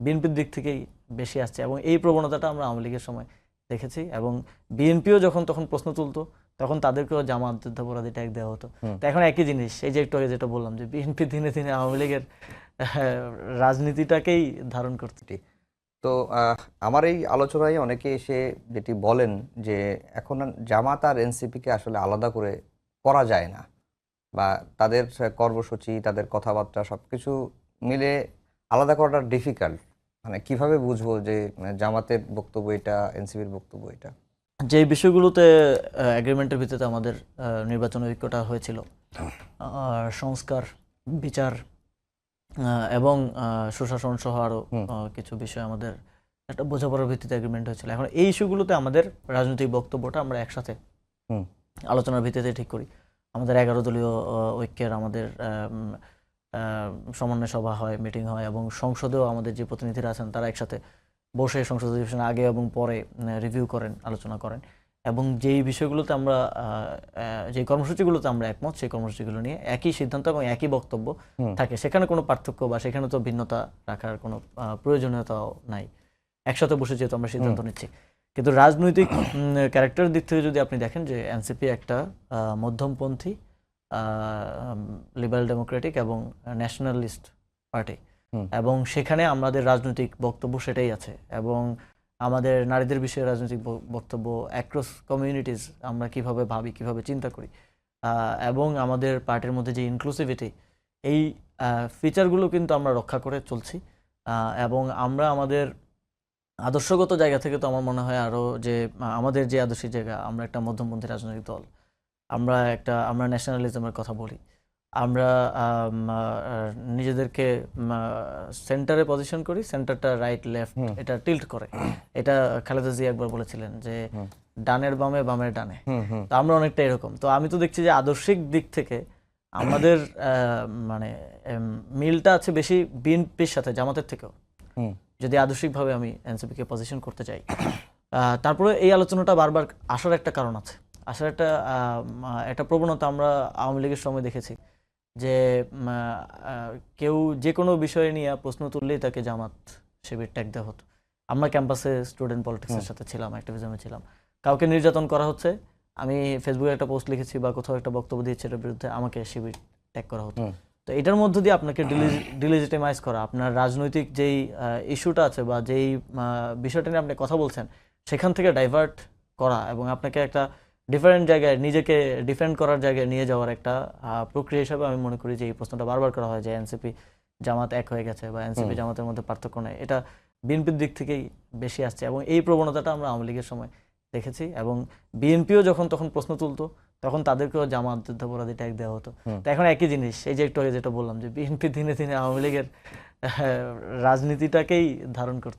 বিএনপির দিক থেকেই বেশি আসছে, এবং এই প্রবণতাটা আমরা আওয়ামী লীগের সময় দেখেছি। এবং বিএনপিও যখন তখন প্রশ্ন তুলতো, তখন তাদেরকেও জামাত যুদ্ধাপরাধী ট্যাগ দেওয়া হতো। তো এখন একই জিনিস, এই যে একটু আগে যেটা বললাম, যে বিএনপি দিনে দিনে আওয়ামী লীগের রাজনীতিটাকেই ধারণ করতে। তো আমার এই আলোচনায় অনেকে এসে যেটি বলেন যে এখন জামাত আর এনসিপিকে আসলে আলাদা করে করা যায় না, বা তাদের কর্মসূচি, তাদের কথাবার্তা সবকিছু মিলে আলাদা করাটা ডিফিকাল্ট। মানে কিভাবে বুঝবো যে জামাতের বক্তব্য এটা, এনসিপির বক্তব্য এটা? যে বিষয়গুলোতে এগ্রিমেন্টের ভিত্তিতে আমাদের নির্বাচন ঐক্যটা হয়েছিল, সংস্কার, বিচার এবং সুশাসন সহ আরও কিছু বিষয় আমাদের একটা বোঝাপড়ার ভিত্তিতে এগ্রিমেন্ট হয়েছিল। এখন এই ইস্যুগুলোতে আমাদের রাজনৈতিক বক্তব্যটা আমরা একসাথে আলোচনার ভিত্তিতে ঠিক করি। আমাদের 11 দলীয় ঐক্যের আমাদের সমন্বয় সভা হয়, মিটিং হয়, এবং সংসদেও আমাদের যে প্রতিনিধিরা আছেন তারা একসাথে বসে সংসদ অধিবেশনের আগে এবং পরে রিভিউ করেন, আলোচনা করেন, এবং যেই বিষয়গুলোতে আমরা যে কর্মসূচিগুলোতে আমরা একমত, সেই কর্মসূচিগুলো নিয়ে একই সিদ্ধান্ত এবং একই বক্তব্য থাকে। সেখানে কোনো পার্থক্য বা সেখানে তো ভিন্নতা রাখার কোনো প্রয়োজনীয়তাও নাই, একসাথে বসে যেহেতু আমরা সিদ্ধান্ত নিচ্ছি। কিন্তু রাজনৈতিক ক্যারেক্টারের দিক থেকে যদি আপনি দেখেন, যে এনসিপি একটা মধ্যমপন্থী লিবারেল ডেমোক্রেটিক এবং ন্যাশনালিস্ট পার্টি, এবং সেখানে আমাদের রাজনৈতিক বক্তব্য সেটাই আছে, এবং আমাদের নারীদের বিষয়ে রাজনৈতিক বক্তব্য, অ্যাক্রস কমিউনিটিজ আমরা কিভাবে ভাবি, কিভাবে চিন্তা করি, এবং আমাদের পার্টির মধ্যে যে ইনক্লুসিভিটি, এই ফিচারগুলো কিন্তু আমরা রক্ষা করে চলছি। এবং আমরা আমাদের আদর্শগত জায়গা থেকে তো আমার মনে হয় আরও যে আমাদের যে আদর্শিক জায়গা, আমরা একটা মধ্যমপন্থী রাজনৈতিক দল, আমরা ন্যাশনালিজমের কথা বলি, আমরা নিজেদেরকে সেন্টারে পজিশন করি, সেন্টারটা রাইট লেফট এটা টিল্ট করে। এটা খালেদা জিয়া একবার বলেছিলেন যে ডানের বামে, বামের ডানে। তো আমরা অনেকটা এরকম। তো আমি তো দেখছি যে আদর্শিক দিক থেকে আমাদের মানে মিলটা আছে বেশি বিএনপির সাথে, জামাতের থেকেও, যদি আদর্শিকভাবে আমি এনসিপিকে পজিশন করতে চাই। তারপরে এই আলোচনাটা বারবার আসার একটা কারণ আছে, আসার একটা প্রবণতা আমরা আওয়ামী লীগের সময় দেখেছি, যে কেউ যে কোনো বিষয় নিয়ে প্রশ্ন তুললেই তাকে জামাত শিবির ট্যাগ দেওয়া হতো। আমরা ক্যাম্পাসে স্টুডেন্ট পলিটিক্সের সাথে ছিলাম, অ্যাক্টিভিজমে ছিলাম, কাউকে নির্যাতন করা হচ্ছে, আমি ফেসবুকে একটা পোস্ট লিখেছি বা কোথাও একটা বক্তব্য দিয়েছি, এটার বিরুদ্ধে আমাকে শিবির ট্যাগ করা হতো। তো এটার মধ্য দিয়ে আপনাকে ডিলিজিটিমাইজ করা, আপনার রাজনৈতিক যেই ইস্যুটা আছে বা যেই বিষয়টা নিয়ে আপনি কথা বলছেন, সেখান থেকে ডাইভার্ট করা, এবং আপনাকে একটা ডিফারেন্ট জায়গায় নিজেকে ডিফেন্ড করার জায়গায় নিয়ে যাওয়ার একটা প্রক্রিয়া হিসাবে আমি মনে করি যে এই প্রশ্নটা বারবার করা হয় যে এনসিপি জামাত এক হয়ে গেছে বা এনসিপি জামাতের মধ্যে পার্থক্য নেই। এটা বিএনপির দিক থেকেই বেশি আসছে, এবং এই প্রবণতাটা আমরা আওয়ামী লীগের সময় দেখেছি। এবং বিএনপিও যখন তখন প্রশ্ন তুলতো, তখন তাদেরকেও জামাত যুদ্ধাপরাধী ট্যাগ দেওয়া হতো। তো এখন একই জিনিস, এই যে একটু আগে যেটা বললাম, যে বিএনপি দিনে দিনে আওয়ামী লীগের রাজনীতিটাকেই ধারণ করতে